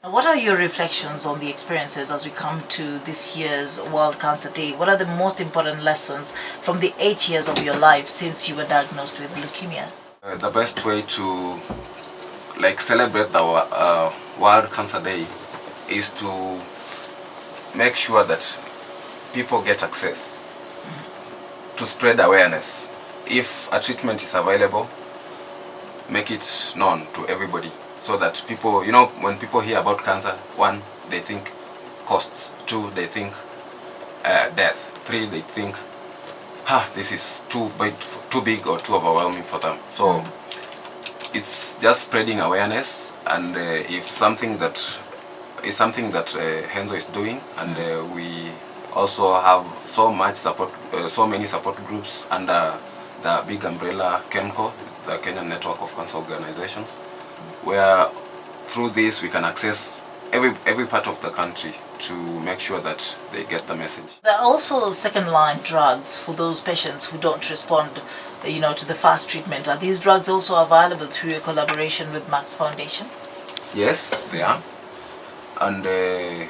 What are your reflections on the experiences as we come to this year's World Cancer Day? What are the most important lessons from the 8 years of your life since you were diagnosed with leukemia? The best way to celebrate the World Cancer Day is to make sure that people get access, to spread awareness. If a treatment is available, make it known to everybody so that people, when people hear about cancer, one, they think costs, two, they think death, three, they think, this is too big or too overwhelming for them. So it's just spreading awareness, and if something that is something that Henzo is doing, and we also have so many support groups under the big umbrella KENCO, the Kenyan Network of Cancer Organizations, where through this we can access every part of the country to make sure that they get the message. There are also second-line drugs for those patients who don't respond, to the fast treatment. Are these drugs also available through your collaboration with Max Foundation? Yes, they are. And the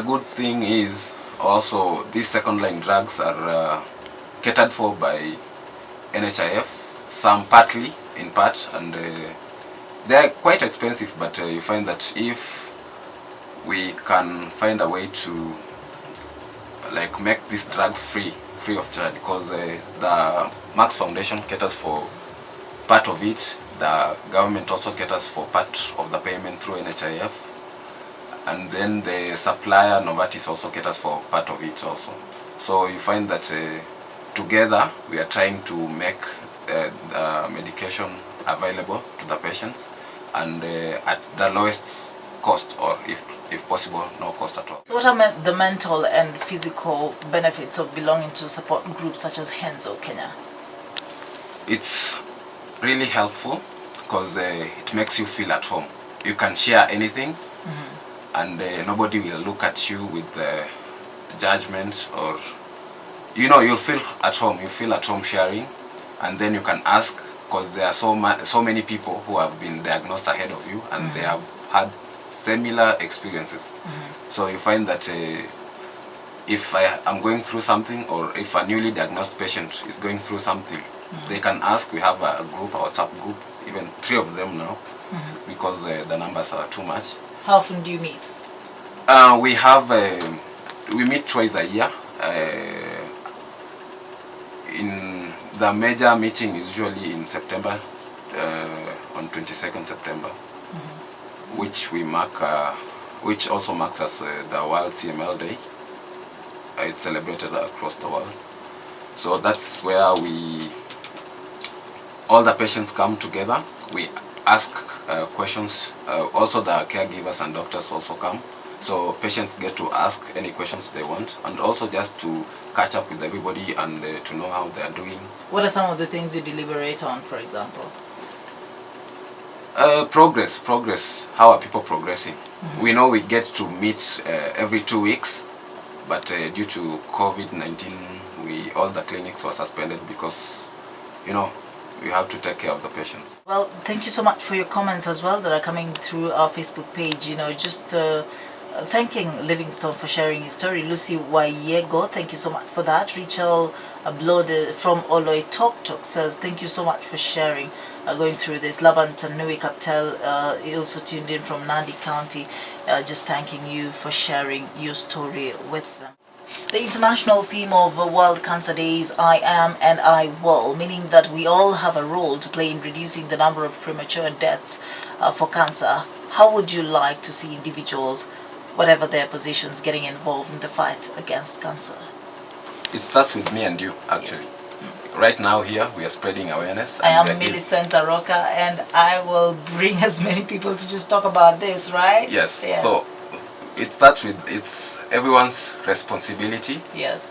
good thing is also these second-line drugs are catered for by NHIF, some partly, in part, and they're quite expensive, but you find that if we can find a way to make these drugs free of charge, because the Max Foundation caters for part of it, the government also caters for part of the payment through NHIF, and then the supplier Novartis also caters for part of it also. So you find that together we are trying to make the medication available to the patients, and at the lowest cost, or if possible, no cost at all. So what are the mental and physical benefits of belonging to support groups such as Henzo Kenya? It's really helpful because it makes you feel at home. You can share anything, and nobody will look at you with judgment, or you'll feel at home. You feel at home sharing, and then you can ask, because there are so many people who have been diagnosed ahead of you, and they have had similar experiences. So you find that if I am going through something, or if a newly diagnosed patient is going through something, they can ask. We have a group, a WhatsApp group, even 3 of them now, because the numbers are too much. How often do you meet? We meet twice a year. In the major meeting is usually in September, on 22nd September, which we mark, which also marks as the World CML Day. It's celebrated across the world. So that's where all the patients come together. We ask questions. Also the caregivers and doctors also come. So patients get to ask any questions they want, and also just to catch up with everybody and to know how they are doing. What are some of the things you deliberate on, for example? Progress. How are people progressing? We know we get to meet every 2 weeks, but due to COVID-19, all the clinics were suspended because, we have to take care of the patients. Well, thank you so much for your comments as well that are coming through our Facebook page. Just thanking Livingstone for sharing his story. Lucy Wayego, thank you so much for that. Rachel Blode from Oloi Tok says, thank you so much for sharing, going through this. Laban Tanui Kaptel also tuned in from Nandi County, just thanking you for sharing your story with them. The international theme of World Cancer Day is I am and I will, meaning that we all have a role to play in reducing the number of premature deaths for cancer. How would you like to see individuals, whatever their positions, getting involved in the fight against cancer? It starts with me and you, actually. Yes. Right now here, we are spreading awareness. I am Millicent Aroka, and I will bring as many people to just talk about this, right? Yes. So it starts with, it's everyone's responsibility. Yes.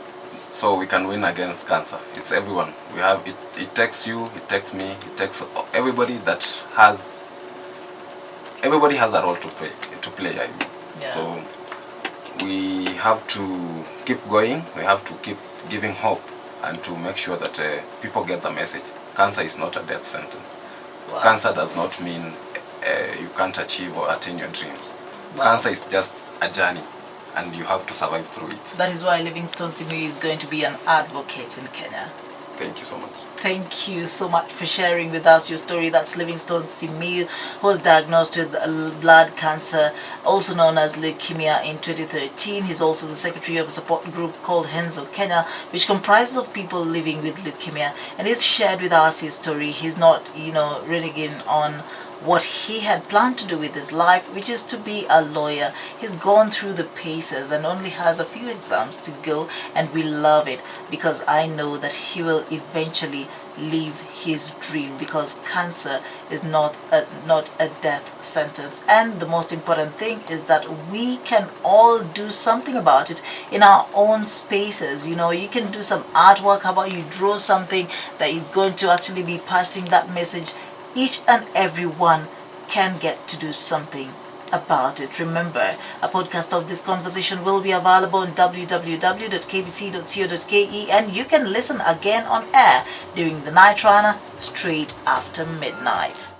So we can win against cancer. It's everyone. We have it. It takes you. It takes me. It takes everybody that has. Everybody has a role to play. I mean. Yeah. So we have to keep going. We have to keep giving hope, and to make sure that people get the message. Cancer is not a death sentence. Wow. Cancer does not mean you can't achieve or attain your dreams. Wow. Cancer is just a journey, and you have to survive through it. That is why Livingstone Simiyu is going to be an advocate in Kenya. Thank you so much. Thank you so much for sharing with us your story. That's Livingstone Simiyu, who was diagnosed with blood cancer, also known as leukemia, in 2013. He's also the secretary of a support group called Henzo Kenya, which comprises of people living with leukemia. And he's shared with us his story. He's not, reneging on what he had planned to do with his life, which is to be a lawyer. He's gone through the paces and only has a few exams to go, and we love it because I know that he will eventually live his dream, because cancer is not a death sentence. And the most important thing is that we can all do something about it in our own spaces. You can do some artwork. How about you draw something that is going to actually be passing that message? Each and every one can get to do something about it. Remember, a podcast of this conversation will be available on www.kbc.co.ke, and you can listen again on air during the night run straight after midnight.